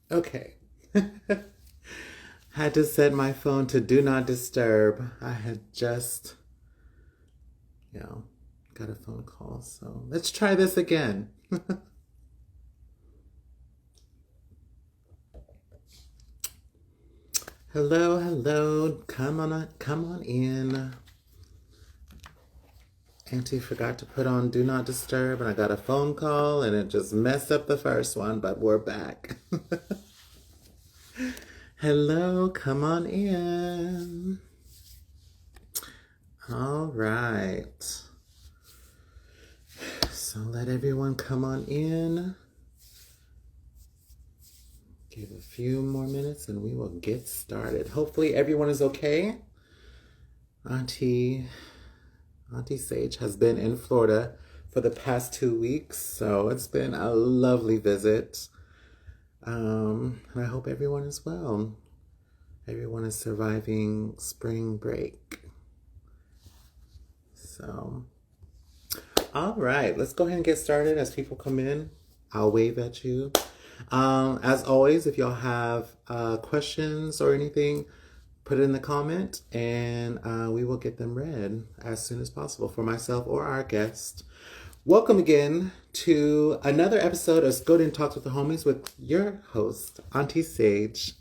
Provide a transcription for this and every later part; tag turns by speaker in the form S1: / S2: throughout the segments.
S1: Okay. Had to set my phone to do not disturb. I had just, you know, got a phone call. So let's try this again. Hello, hello. Come on in. Auntie forgot to put on do not disturb and I got a phone call and it just messed up the first one, but we're back. Hello, come on in. All right. So let everyone come on in. Give a few more minutes and we will get started. Hopefully everyone is okay. Auntie Sage has been in Florida for the past 2 weeks, so it's been a lovely visit. And I hope everyone is well. Everyone is surviving spring break. So, all right, let's go ahead and get started as people come in. I'll wave at you. As always, if y'all have questions or anything, put it in the comment and we will get them read as soon as possible for myself or our guest. Welcome again to another episode of Skoden Talks with the Homies with your host, Auntie Sage.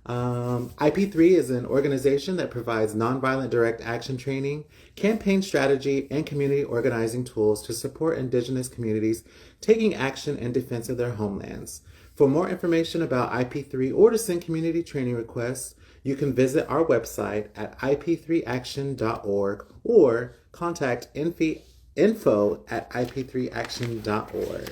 S1: IP3 is an organization that provides nonviolent direct action training, campaign strategy, and community organizing tools to support Indigenous communities taking action in defense of their homelands. For more information about IP3 or to send community training requests, you can visit our website at ip3action.org or contact info at ip3action.org.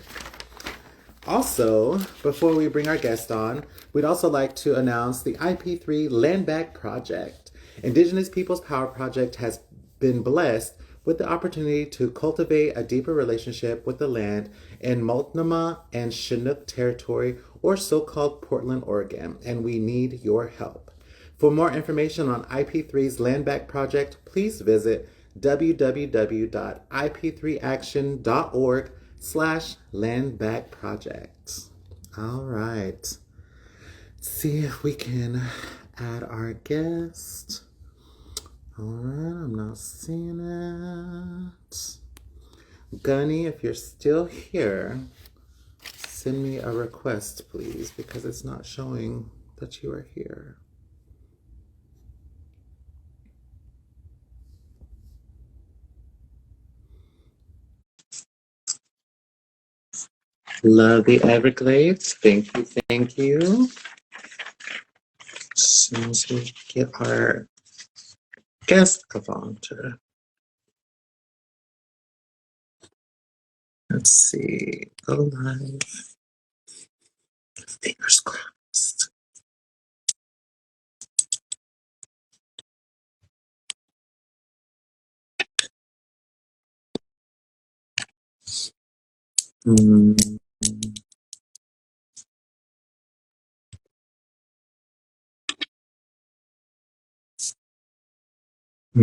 S1: Also, before we bring our guest on, we'd also like to announce the IP3 Land Back Project. Indigenous Peoples Power Project has been blessed with the opportunity to cultivate a deeper relationship with the land in Multnomah and Chinook territory, or so-called Portland, Oregon, and we need your help. For more information on IP3's Land Back Project, please visit www.ip3action.org/landbackproject. All right. Let's see if we can add our guest. All right, I'm not seeing it. Gunny, if you're still here, send me a request, please, because it's not showing that you are here. Love the Everglades. Thank you, thank you. As soon as we get our guest Avanta. Let's see. Go live. Fingers crossed. Mm.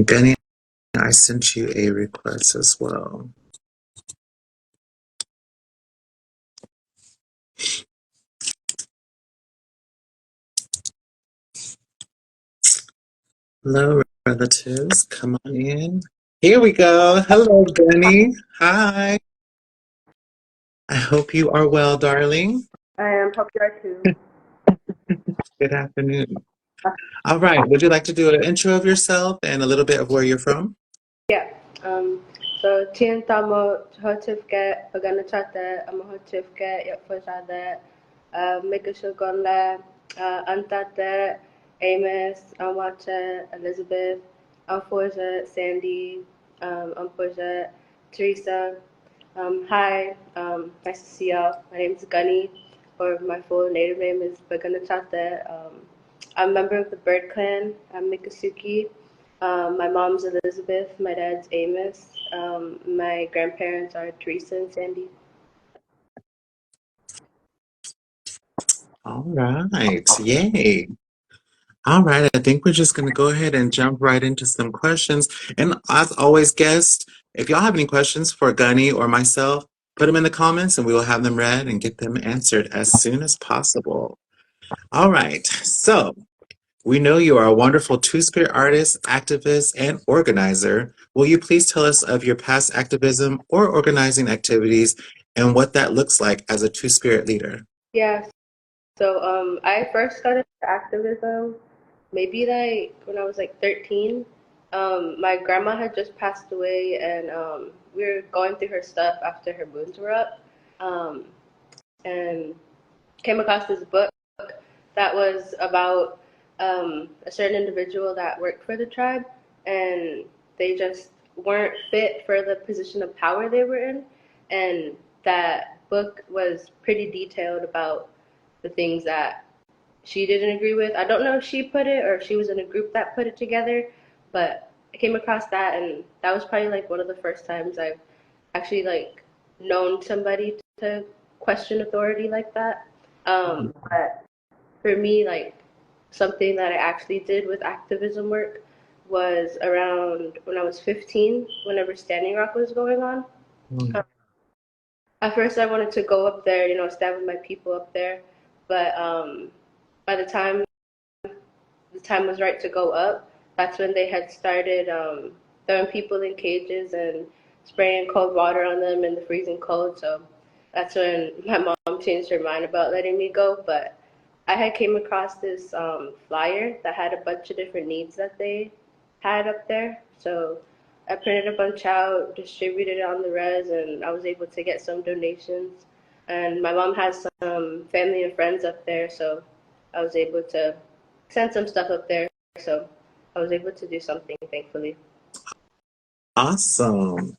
S1: Gunny, I sent you a request as well. Hello, relatives. Come on in. Here we go. Hello, Gunny. Hi. I hope you are well, darling.
S2: I am. Hope you are too.
S1: Good afternoon. All right. Would you like to do an intro of yourself and a little bit of where you're from?
S2: Yeah. So Tien Tamo Hotifke Pagana Chate Amahotifke Yapfashade Miccosukee Antate Amos Amwache Elizabeth Amforja Sandy Amforja Teresa. Hi, nice to see y'all. My name is Gunny, or my full native name is Pagana Chate. I'm a member of the Bird Clan. I'm Miccosukee. My mom's Elizabeth, my dad's Amos. My grandparents are Teresa and Sandy.
S1: All right. Yay. All right, I think we're just going to go ahead and jump right into some questions. And as always, guests, if y'all have any questions for Gunny or myself, put them in the comments and we will have them read and get them answered as soon as possible. All right. So we know you are a wonderful two-spirit artist, activist, and organizer. Will you please tell us of your past activism or organizing activities and what that looks like as a two-spirit leader?
S2: Yeah, so I first started activism maybe like when I was like 13. My grandma had just passed away, and we were going through her stuff after her wounds were up, um, and came across this book that was about a certain individual that worked for the tribe, and they just weren't fit for the position of power they were in. And that book was pretty detailed about the things that she didn't agree with. I don't know if she put it or if she was in a group that put it together, but I came across that, and that was probably like one of the first times I've actually like known somebody to question authority like that. But for me, like something that I actually did with activism work was around when I was 15, whenever Standing Rock was going on.
S1: Mm.
S2: Um, at first, I wanted to go up there, stand with my people up there, but by the time was right to go up, that's when they had started throwing people in cages and spraying cold water on them in the freezing cold. So that's when my mom changed her mind about letting me go. But I had came across this flyer that had a bunch of different needs that they had up there. So I printed a bunch out, distributed it on the res, and I was able to get some donations. And my mom has some family and friends up there, so I was able to send some stuff up there. So I was able to do something, thankfully.
S1: Awesome.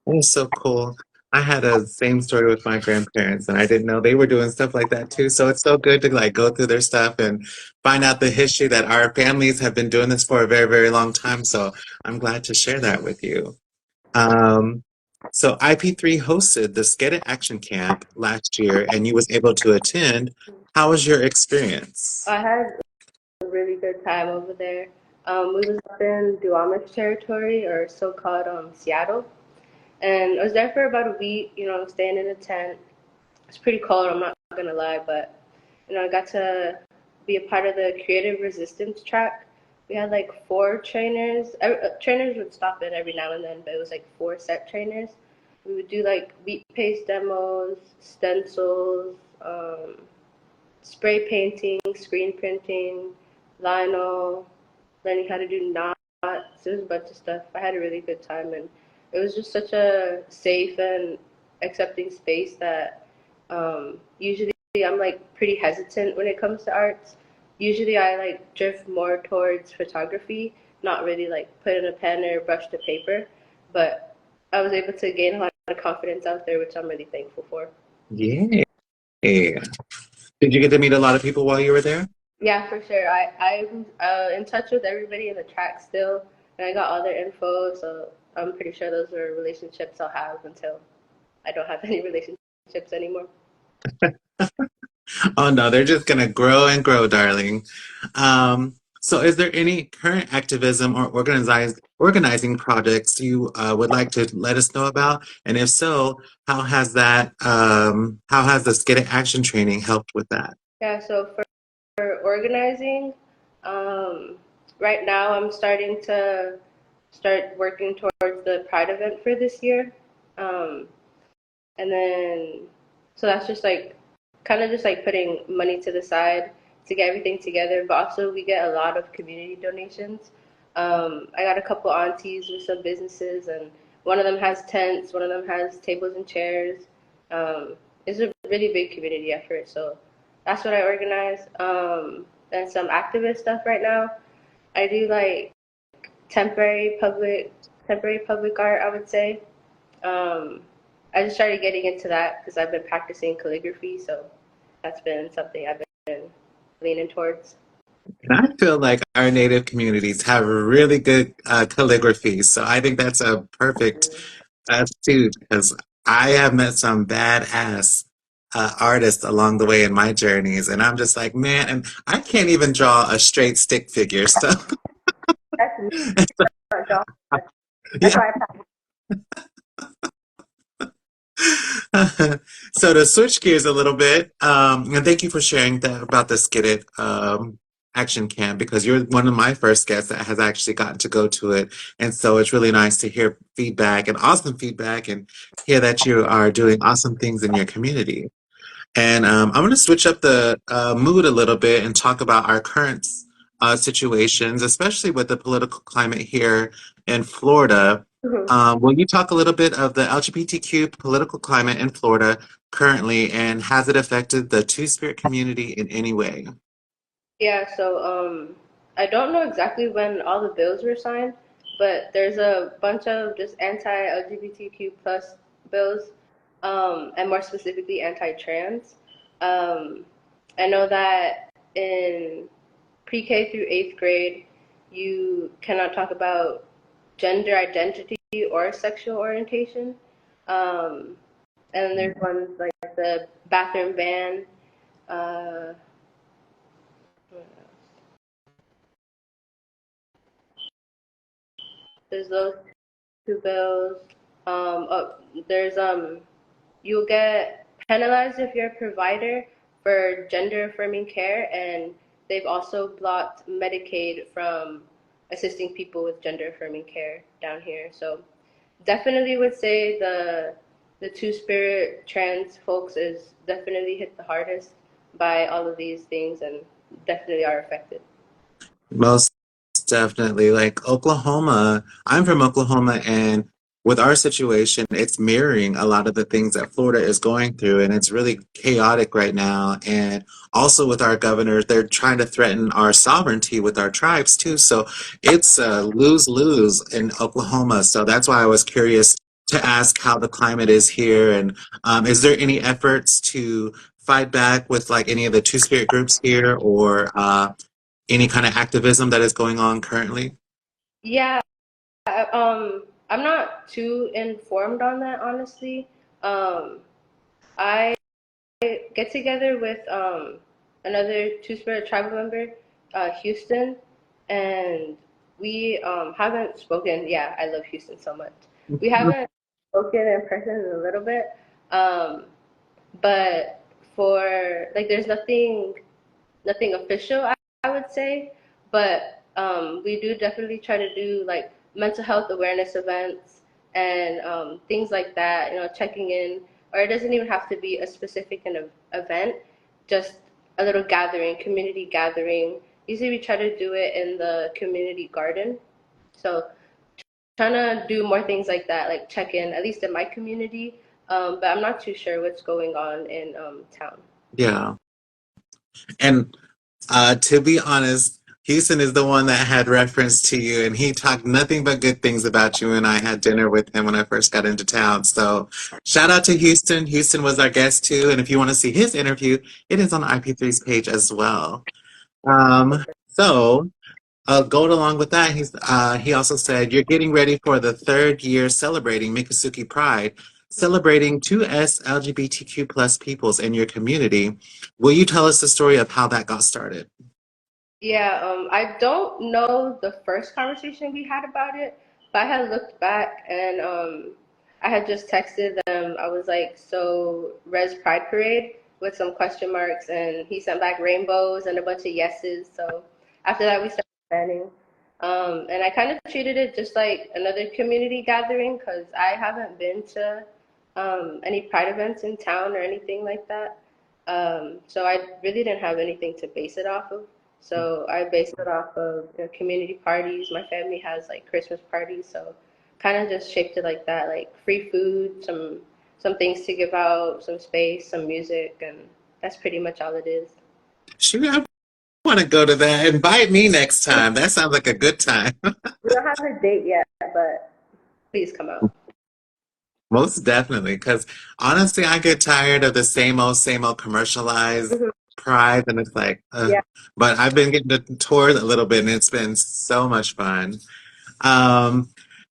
S1: That is so cool. I had a same story with my grandparents, and I didn't know they were doing stuff like that too. So it's so good to like go through their stuff and find out the history that our families have been doing this for a very, very long time. So I'm glad to share that with you. Um, so IP3 hosted the Skoden Action Camp last year, and you was able to attend. How was your experience?
S2: I had a really good time over there. We was up in Duwamish territory, or so-called Seattle, and I was there for about a week. Staying in a tent. It's pretty cold. I'm not gonna lie, but I got to be a part of the creative resistance track. We had like four trainers. Trainers would stop in every now and then, but it was like four set trainers. We would do like wheat paste demos, stencils, spray painting, screen printing, vinyl, learning how to do knots. There was a bunch of stuff. I had a really good time, and it was just such a safe and accepting space that usually I'm like pretty hesitant when it comes to arts. Usually I like drift more towards photography, not really like put in a pen or brush to paper, but I was able to gain a lot of confidence out there, which I'm really thankful for.
S1: Yeah. Did you get to meet a lot of people while you were there?
S2: Yeah, for sure. I'm in touch with everybody in the track still, and I got all their info, so I'm pretty sure those are relationships I'll have until I don't have any relationships anymore.
S1: Oh no, they're just gonna grow and grow, darling. So is there any current activism or organizing projects you would like to let us know about? And if so, how has the Skid Action training helped with that?
S2: Yeah, so for organizing, um, right now I'm starting to start working towards the Pride event for this year. Um, and then, so that's just like kind of just like putting money to the side to get everything together. But also, we get a lot of community donations. I got a couple aunties with some businesses, and one of them has tents, one of them has tables and chairs. Um, it's a really big community effort, so that's what I organize. And some activist stuff right now. I do like temporary public temporary public art, I would say. Um, I just started getting into that because I've been practicing calligraphy, so that's been something I've been leaning towards.
S1: And I feel like our native communities have really good calligraphy, so I think that's a perfect suit because I have met some badass artists along the way in my journeys, and I'm just like, man, and I can't even draw a straight stick figure. So,
S2: That's me, Josh. That's
S1: yeah,
S2: why I practice.
S1: So to switch gears a little bit, and thank you for sharing that about the Skidded action camp because you're one of my first guests that has actually gotten to go to it, and so it's really nice to hear feedback and awesome feedback and hear that you are doing awesome things in your community. And I'm going to switch up the mood a little bit and talk about our current situations, especially with the political climate here in Florida.
S2: Mhm.
S1: Will you talk a little bit of the LGBTQ political climate in Florida currently, and has it affected the Two-Spirit community in any way?
S2: Yeah, so I don't know exactly when all the bills were signed, but there's a bunch of just anti-LGBTQ plus bills, and more specifically anti-trans. Um, I know that in pre-K through eighth grade, you cannot talk about gender identity or sexual orientation. Um, and there's ones like the bathroom ban. Uh, there's those two bills. There's you'll get penalized if you're a provider for gender affirming care, and they've also blocked Medicaid from assisting people with gender affirming care down here. So definitely would say the two spirit trans folks is definitely hit the hardest by all of these things and definitely are affected.
S1: Most definitely. Like Oklahoma, I'm from Oklahoma, and with our situation, it's mirroring a lot of the things that Florida is going through, and it's really chaotic right now. And also with our governors, they're trying to threaten our sovereignty with our tribes too. So it's a lose-lose in Oklahoma. So that's why I was curious to ask how the climate is here, and is there any efforts to fight back with like any of the two-spirit groups here, or any kind of activism that is going on currently?
S2: Yeah, I'm not too informed on that, honestly. I get together with another Two Spirit tribal member, Houston, and we haven't spoken. Yeah, I love Houston so much. We haven't spoken in person in a little bit, um, but for like, there's nothing official, I would say, but we do definitely try to do like mental health awareness events and things like that, checking in, or it doesn't even have to be a specific kind of event, just a little gathering, community gathering. Usually we try to do it in the community garden. So trying to do more things like that, like check in, at least in my community. But I'm not too sure what's going on in town.
S1: Yeah. And to be honest, Houston is the one that had reference to you, and he talked nothing but good things about you. And I had dinner with him when I first got into town. So shout out to Houston. Houston was our guest too. And if you want to see his interview, it is on IP3's page as well. So going along with that, he also said, you're getting ready for the third year celebrating Miccosukee Pride, celebrating 2S LGBTQ plus peoples in your community. Will you tell us the story of how that got started?
S2: Yeah, I don't know the first conversation we had about it, but I had looked back and I had just texted them. I was like, so Res Pride Parade with some question marks, and he sent back rainbows and a bunch of yeses. So after that, we started planning. And I kind of treated it just like another community gathering because I haven't been to any Pride events in town or anything like that. So I really didn't have anything to base it off of. So I based it off of community parties. My family has like Christmas parties, so kind of just shaped it like that, like free food, some things to give out, some space, some music, and that's pretty much all it is.
S1: Shoot, I want to go to that. Invite me next time. That sounds like a good time.
S2: We don't have a date yet, but please come out.
S1: Most definitely, because honestly, I get tired of the same old commercialized
S2: Mhm.
S1: pride, and it's like, ugh.
S2: Yeah,
S1: But I've been getting to tour a little bit, and it's been so much fun. Um,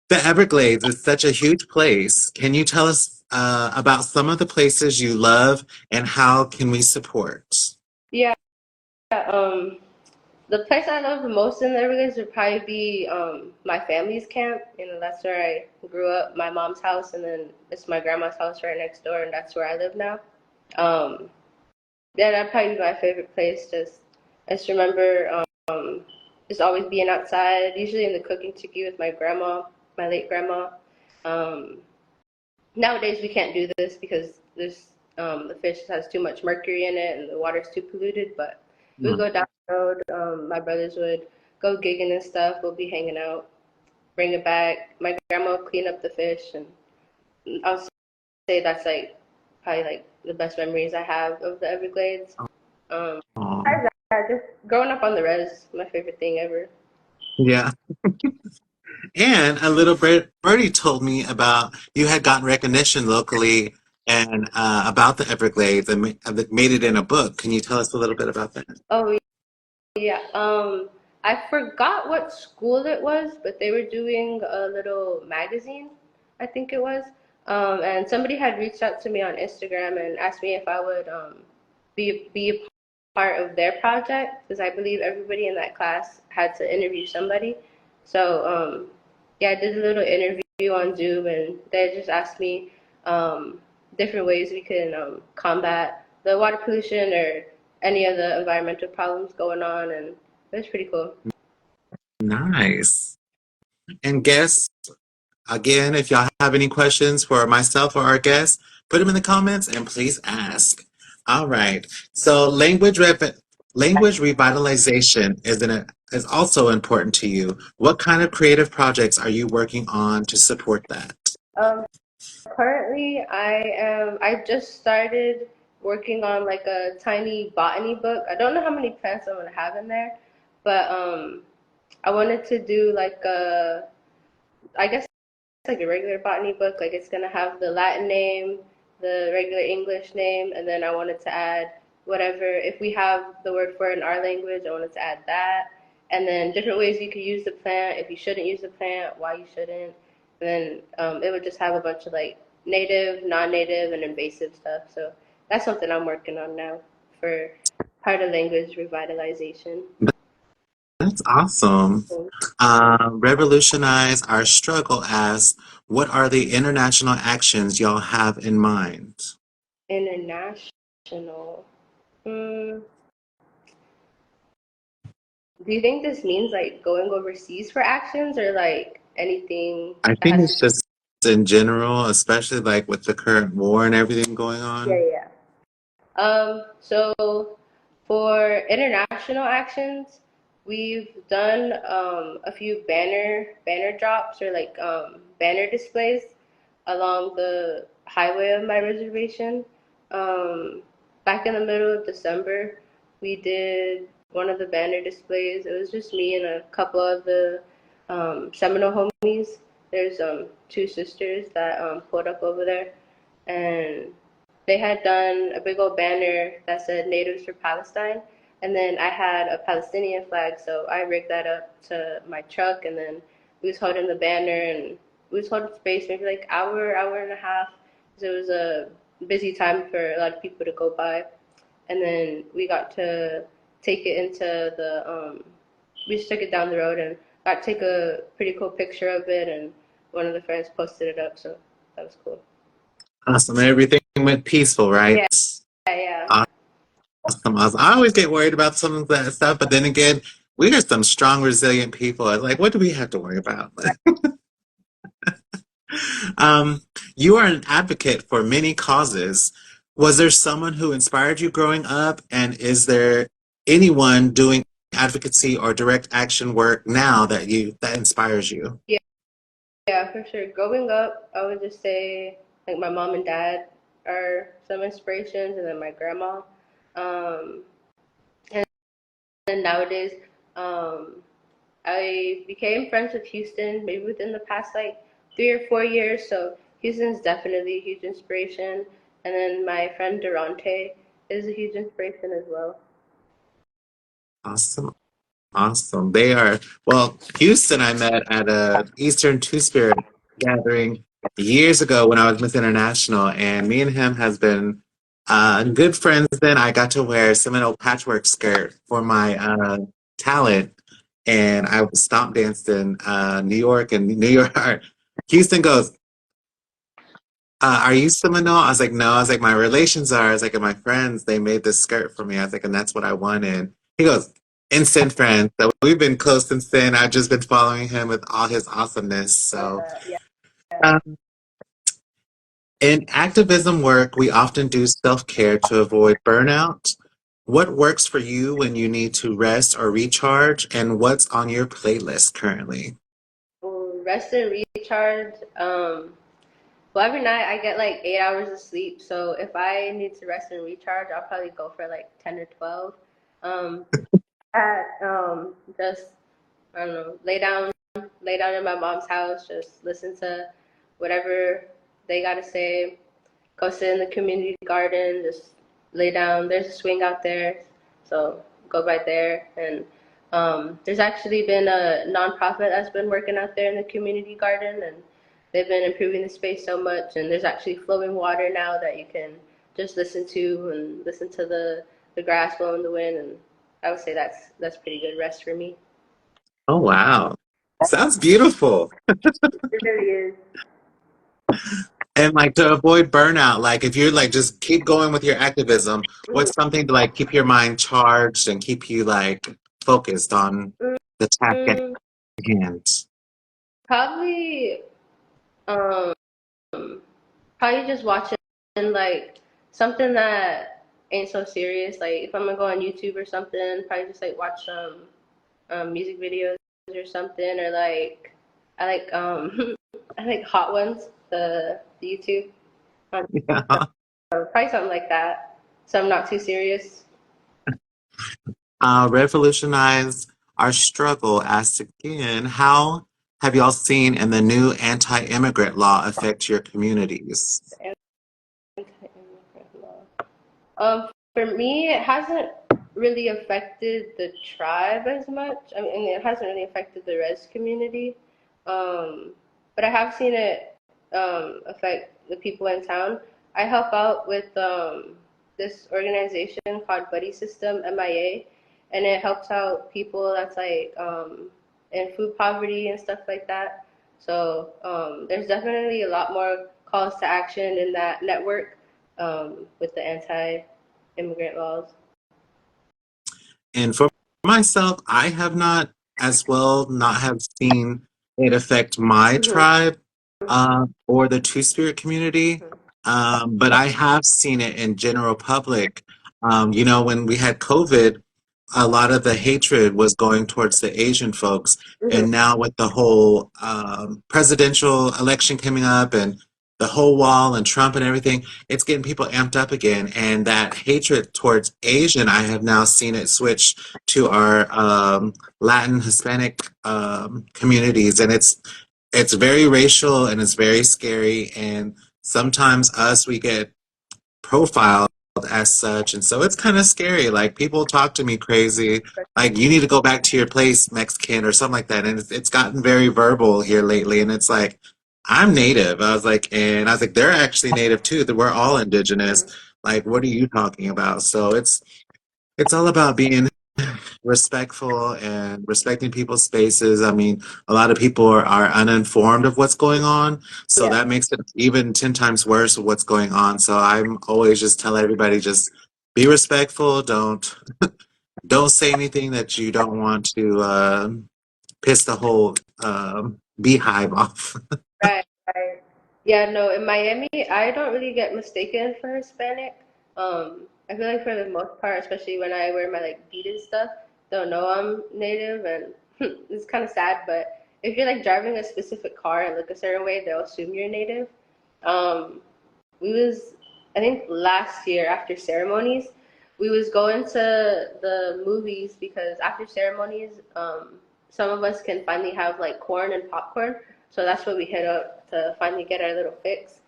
S1: the Everglades is such a huge place. Can you tell us about some of the places you love and how can we support?
S2: yeah. Um, The place I love the most in the Everglades would probably be my family's camp. You know, that's where I grew up, my mom's house, and then it's my grandma's house right next door, and that's where I live now. Um, yeah, that'd probably be my favorite place. I just remember just always being outside, usually in the cooking chicky with my grandma, my late grandma. Um, Nowadays we can't do this because the fish has too much mercury in it and the water's too polluted. But we would
S1: Mm.
S2: go down the road. My brothers would go gigging and stuff. We'll be hanging out, bring it back. My grandma would clean up the fish, and I'll say that's like probably like the best memories I have of the Everglades.
S1: Aw.
S2: Besides that, just growing up on the res, my favorite thing ever.
S1: Yeah. And a little birdie told me about you had gotten recognition locally and about the Everglades and made it in a book. Can you tell us a little bit about that?
S2: Oh yeah. I forgot what school it was, but they were doing a little magazine, I think it was. And somebody had reached out to me on Instagram and asked me if I would be a part of their project because I believe everybody in that class had to interview somebody. So yeah, I did a little interview on Zoom, and they just asked me different ways we can combat the water pollution or any of the environmental problems going on, and it was pretty cool.
S1: Nice. And guests, again, if y'all have any questions for myself or our guests, put them in the comments and please ask. All right. So language revitalization is also important to you. What kind of creative projects are you working on to support that?
S2: Um, Currently, I just started working on like a tiny botany book. I don't know how many plants I'm gonna have in there, but I wanted to do like I guess like a regular botany book. Like it's gonna have the Latin name, the regular English name, and then I wanted to add whatever. If we have the word for it in our language, I wanted to add that, and then different ways you could use the plant. If you shouldn't use the plant, why you shouldn't. And then it would just have a bunch of like native, non-native, and invasive stuff. So that's something I'm working on now for part of language revitalization.
S1: That's awesome.
S2: So
S1: Revolutionize our struggle asks, what are the international actions y'all have in mind?
S2: international. Hmm. Do you think this means like going overseas for actions or like anything
S1: I
S2: that
S1: think
S2: has to
S1: it's
S2: do?
S1: just in general, especially like with the current war and everything going
S2: Yeah,
S1: on.
S2: yeah. So for international actions, we've done a few banner drops or like banner displays along the highway of my reservation. Um, Back in the middle of December, we did one of the banner displays. It was just me and a couple of the Seminole homies. There's two sisters that pulled up over there, and they had done a big old banner that said Natives for Palestine. And then I had a Palestinian flag, so I rigged that up to my truck, and then we was holding the banner, and we was holding space maybe like hour and a half. So it was a busy time for a lot of people to go by. And then we got to take it into we just took it down the road and got to take a pretty cool picture of it, and one of the friends posted it up, so that was cool.
S1: Awesome. Everything went peaceful, right?
S2: Yeah, yeah.
S1: Awesome, awesome. I always get worried about some of that stuff, but then again, we are some strong, resilient people. It's like, what do we have to worry about? Um, you are an advocate for many causes. Was there someone who inspired you growing up? And is there anyone doing advocacy or direct action work now that inspires you?
S2: Yeah, yeah, for sure. Growing up, I would just say like my mom and dad are some inspirations, and then my grandma. Um, and then nowadays, um, I became friends with Houston maybe within the past like 3 or 4 years. So Houston's definitely a huge inspiration. And then my friend Durante is a huge inspiration as well.
S1: Awesome. Awesome. They are, well, Houston, I met at a Eastern Two Spirit gathering years ago when I was Miss International, and me and him has been good friends. Then I got to wear Seminole patchwork skirt for my talent, and I was stomp danced in New York, and New York, Houston goes, are you Seminole? I was like, no. I was like, my relations are. I was like, and my friends, they made this skirt for me. I was like, and that's what I wanted. He goes, instant friends. So we've been close since then. I've just been following him with all his awesomeness.
S2: Love
S1: So,
S2: that. Yeah.
S1: um, in activism work, we often do self-care to avoid burnout. What works for you when you need to rest or recharge, and what's on your playlist currently?
S2: Rest and recharge. Well, every night I get like 8 hours of sleep. So if I need to rest and recharge, I'll probably go for like 10 or 12. Um, just I don't know, lay down in my mom's house, just listen to whatever they gotta say. Go sit in the community garden, just lay down. There's a swing out there, so go right there. And there's actually been a nonprofit that's been working out there in the community garden, and they've been improving the space so much. And there's actually flowing water now that you can just listen to and listen to the grass blow in the wind. And I would say that's pretty good rest for me.
S1: Oh, wow. Sounds beautiful.
S2: It really is.
S1: And like to avoid burnout, like if you're like just keep going with your activism,
S2: Mhm.
S1: what's something to like keep your mind charged and keep you like focused on the task at
S2: Mm,
S1: hand?
S2: Probably um probably just watching like something that ain't so serious. Like if I'm gonna go on YouTube or something, probably just like watch some music videos or something, or like I like I like Hot Ones, the YouTube.
S1: Yeah.
S2: So probably something like that. So I'm not too serious.
S1: Revolutionize our struggle asks again, how have y'all seen and the new anti-immigrant law affect your communities?
S2: For me, it hasn't really affected the tribe as much. I mean, it hasn't really affected the res community. Um, but I have seen it affect the people in town. I help out with this organization called Buddy System MIA, and it helps out people that's like in food poverty and stuff like that. So there's definitely a lot more calls to action in that network with the anti-immigrant laws.
S1: And for myself, I have not as well not have seen it affect my
S2: Mm-hmm.
S1: tribe or the Two Spirit community, but I have seen it in general public. When we had COVID, a lot of the hatred was going towards the Asian folks,
S2: Mm-hmm.
S1: and now with the whole presidential election coming up and the whole wall and Trump and everything, it's getting people amped up again. And that hatred towards Asian, I have now seen it switch to our Latin, Hispanic communities, and it's very racial and it's very scary. And sometimes we get profiled as such, and so it's kind of scary. Like people talk to me crazy, like you need to go back to your place, Mexican, or something like that. And it's gotten very verbal here lately, and it's like I'm native. I was like they're actually native too. That we're all indigenous.
S2: Mm-hmm.
S1: Like what are you talking about? So it's all about being respectful and respecting people's spaces. I mean, a lot of people are uninformed of what's going on, so
S2: Yeah,
S1: that makes it even 10 times worse of what's going on. So I'm always just tell everybody just be respectful. Don't say anything that you don't want to piss the whole beehive off.
S2: right, right. Yeah, no, in Miami, I don't really get mistaken for Hispanic. I feel like for the most part, especially when I wear my like beaded stuff, they'll know I'm native, and it's kind of sad. But if you're like driving a specific car and look a certain way, they'll assume you're native. Um, we was I think last year after ceremonies, we was going to the movies because after ceremonies, some of us can finally have like corn and popcorn. So that's what we hit up to finally get our little fix.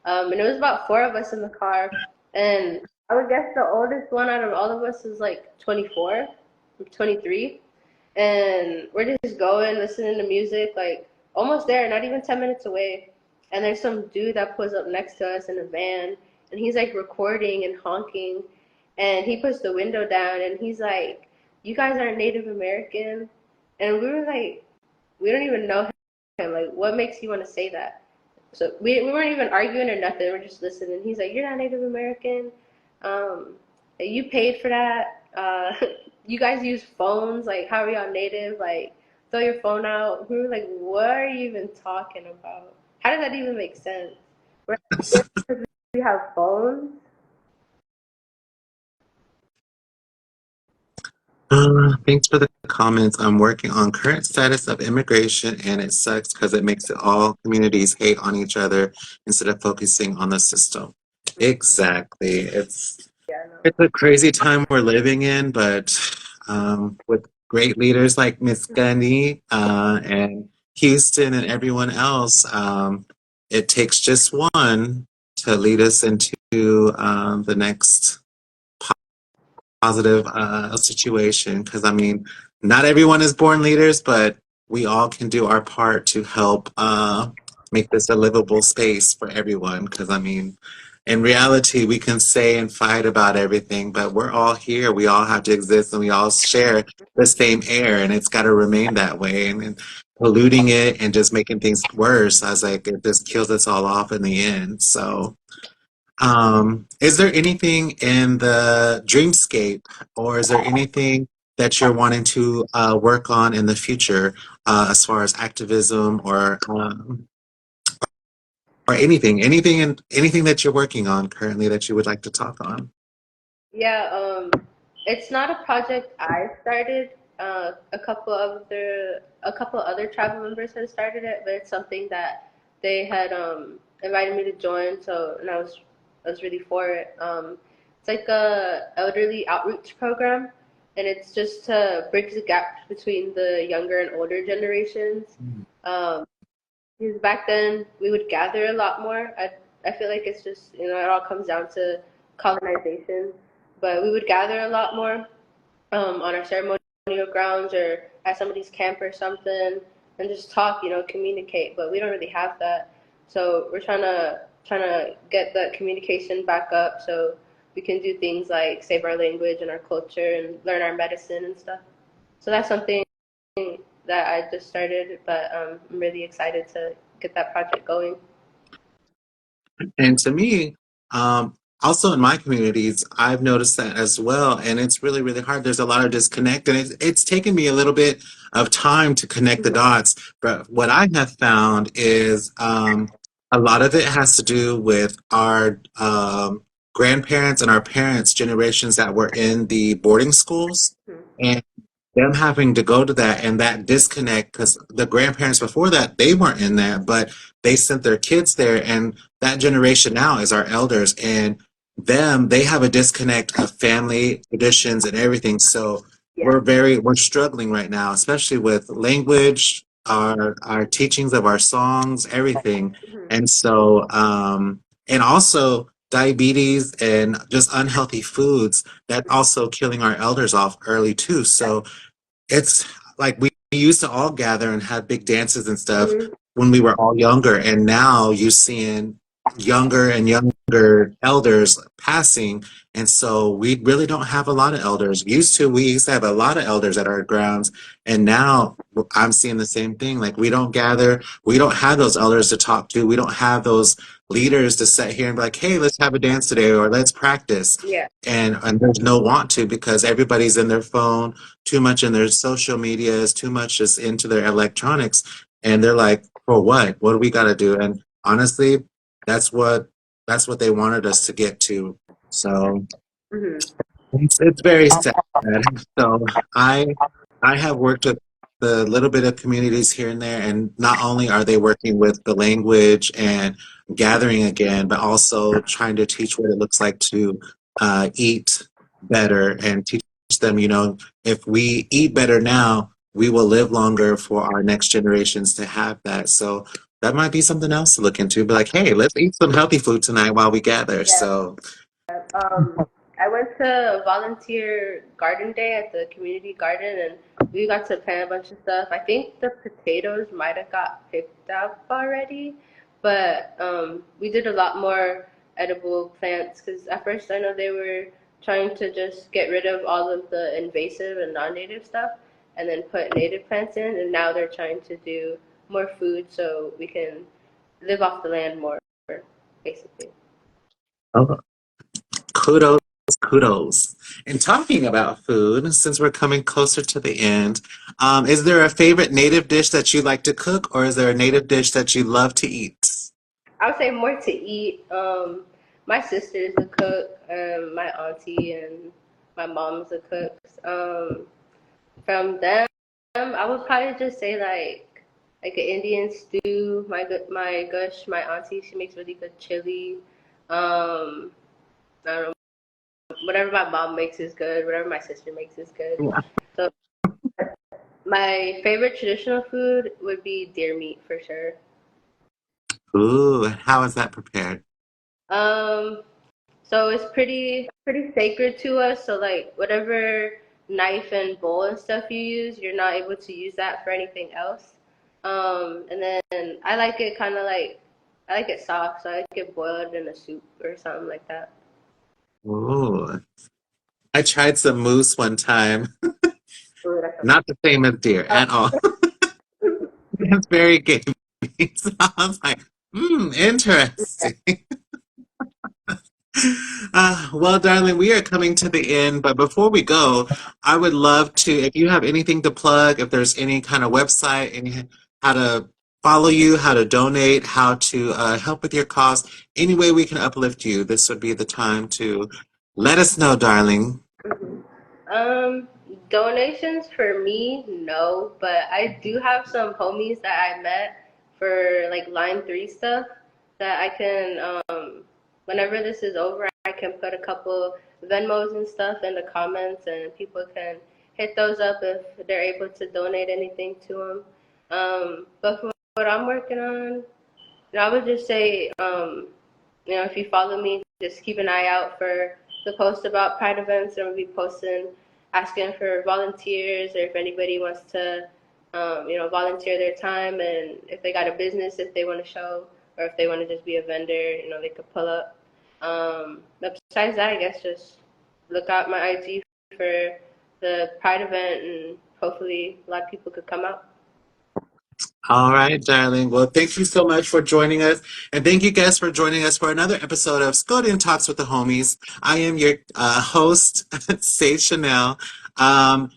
S2: And it was about four of us in the car, and I would guess the oldest one out of all of us is like 24, 23, and we're just going, listening to music, like almost there, not even 10 minutes away. And there's some dude that pulls up next to us in a van, and he's like recording and honking, and he puts the window down, and he's like, you guys are Native American, and we were like, we don't even know him. Like, what makes you want to say that? So we weren't even arguing or nothing. We're just listening. He's like, "You're not Native American. Um, you paid for that. You guys use phones. Like, how are y'all Native? Like, throw your phone out." We were like, "What are you even talking about? How does that even make sense? We're not here because we have phones."
S1: Thanks for the comments. I'm working on current status of immigration, and it sucks because it makes it all communities hate on each other instead of focusing on the system. Exactly.
S2: Yeah, I know.
S1: It's a crazy time we're living in, but with great leaders like Miss Gunny and Houston and everyone else, it takes just one to lead us into the next positive situation. Because I mean, not everyone is born leaders, but we all can do our part to help make this a livable space for everyone. Because I mean, in reality, we can say and fight about everything, but we're all here. We all have to exist, and we all share the same air, and it's got to remain that way. And polluting it and just making things worse, I was like, it just kills us all off in the end. So. Is there anything in the dreamscape, or is there anything that you're wanting to work on in the future, as far as activism or anything that you're working on currently that you would like to talk on?
S2: Yeah, it's not a project I started. A couple other tribal members had started it, but it's something that they had invited me to join. So, and I was really for it. It's like a elderly outreach program, and it's just to bridge the gap between the younger and older generations. Um, because back then we would gather a lot more. I feel like it's just, you know, it all comes down to colonization, but we would gather a lot more on our ceremonial grounds or at somebody's camp or something, and just talk, you know, communicate. But we don't really have that, so we're trying to get that communication back up so we can do things like save our language and our culture and learn our medicine and stuff. So that's something that I just started, but I'm really excited to get that project going.
S1: And to me, um, also in my communities, I've noticed that as well. And it's really, really hard. There's a lot of disconnect, and it's taken me a little bit of time to connect the dots. But what I have found is a lot of it has to do with our grandparents and our parents' generations that were in the boarding schools. And them having to go to that and that disconnect because the grandparents before that they weren't in that, but they sent their kids there, and that generation now is our elders, and they have a disconnect of family traditions and everything. So
S2: Yeah.
S1: we're struggling right now, especially with language, our teachings of our songs, everything.
S2: Mhm.
S1: And so and also diabetes and just unhealthy foods that also killing our elders off early too. So it's like we used to all gather and have big dances and stuff
S2: Mhm.
S1: when we were all younger, and now you're seeing younger and younger elders passing, and so we really don't have a lot of elders. We used to have a lot of elders at our grounds, and now I'm seeing the same thing. Like we don't gather, we don't have those elders to talk to, we don't have those leaders to sit here and be like, hey, let's have a dance today or let's practice.
S2: Yeah.
S1: And there's no want to because everybody's in their phone, too much in their social medias, too much just into their electronics. And they're like, for what? What do we got to do? And honestly, that's what that's what they wanted us to get to. So
S2: Mhm.
S1: it's very sad. So I I have worked with the little bit of communities here and there, and not only are they working with the language and gathering again, but also trying to teach what it looks like to eat better and teach them, you know, if we eat better now, we will live longer for our next generations to have that. So that might be something else to look into. Be like, hey, let's eat some healthy food tonight while we gather.
S2: Yeah.
S1: So
S2: I went to volunteer garden day at the community garden, and we got to plant a bunch of stuff. I think the potatoes might have got picked up already, but we did a lot more edible plants because at first I know they were trying to just get rid of all of the invasive and non-native stuff and then put native plants in. And now they're trying to do more food so we can live off the land more, basically.
S1: Oh, kudos, kudos. And talking about food, since we're coming closer to the end, is there a favorite native dish that you like to cook, or is there a native dish that you love to eat?
S2: I would say more to eat. My sister's a cook, my auntie and my mom's a cook. From them, I would probably just say like an Indian stew. My gush, my auntie, she makes really good chili. Um, I don't know, whatever my mom makes is good. Whatever my sister makes is good.
S1: Yeah.
S2: So my favorite traditional food would be deer meat for sure.
S1: Ooh, how is that prepared?
S2: Um, So it's pretty sacred to us. So like whatever knife and bowl and stuff you use, you're not able to use that for anything else. And then I like it kind of like I like it soft, so I like it boiled in a soup or something like that.
S1: Ooh, I tried some moose one time.
S2: Ooh, that sounds
S1: Not the same as deer at all.
S2: good.
S1: It's very gamey. So I was like, interesting. Well, darling, we are coming to the end, but before we go, I would love to, if you have anything to plug, if there's any kind of website, and how to follow you, how to donate, how to help with your cause, any way we can uplift you, this would be the time to let us know, darling.
S2: Mhm. Um, Donations for me, no, but I do have some homies that I met for like line three stuff that I can, whenever this is over, I can put a couple Venmos and stuff in the comments and people can hit those up if they're able to donate anything to them. But for what I'm working on, I would just say, if you follow me, just keep an eye out for the post about Pride events, and we'll be posting, asking for volunteers, or if anybody wants to, volunteer their time, and if they got a business, if they want to show, or if they want to just be a vendor, they could pull up. But besides that, I guess just look out my IG for the Pride event, and hopefully a lot of people could come out.
S1: All right, darling. Well, thank you so much for joining us. And thank you guys for joining us for another episode of Skoden Talks with the Homies. I am your host, Sage Chanel. Um,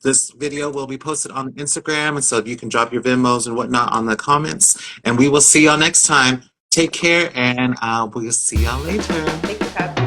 S1: this video will be posted on Instagram, and so you can drop your Venmos and whatnot on the comments. And we will see y'all next time. Take care, and we'll see y'all later.
S2: Thank you for having me.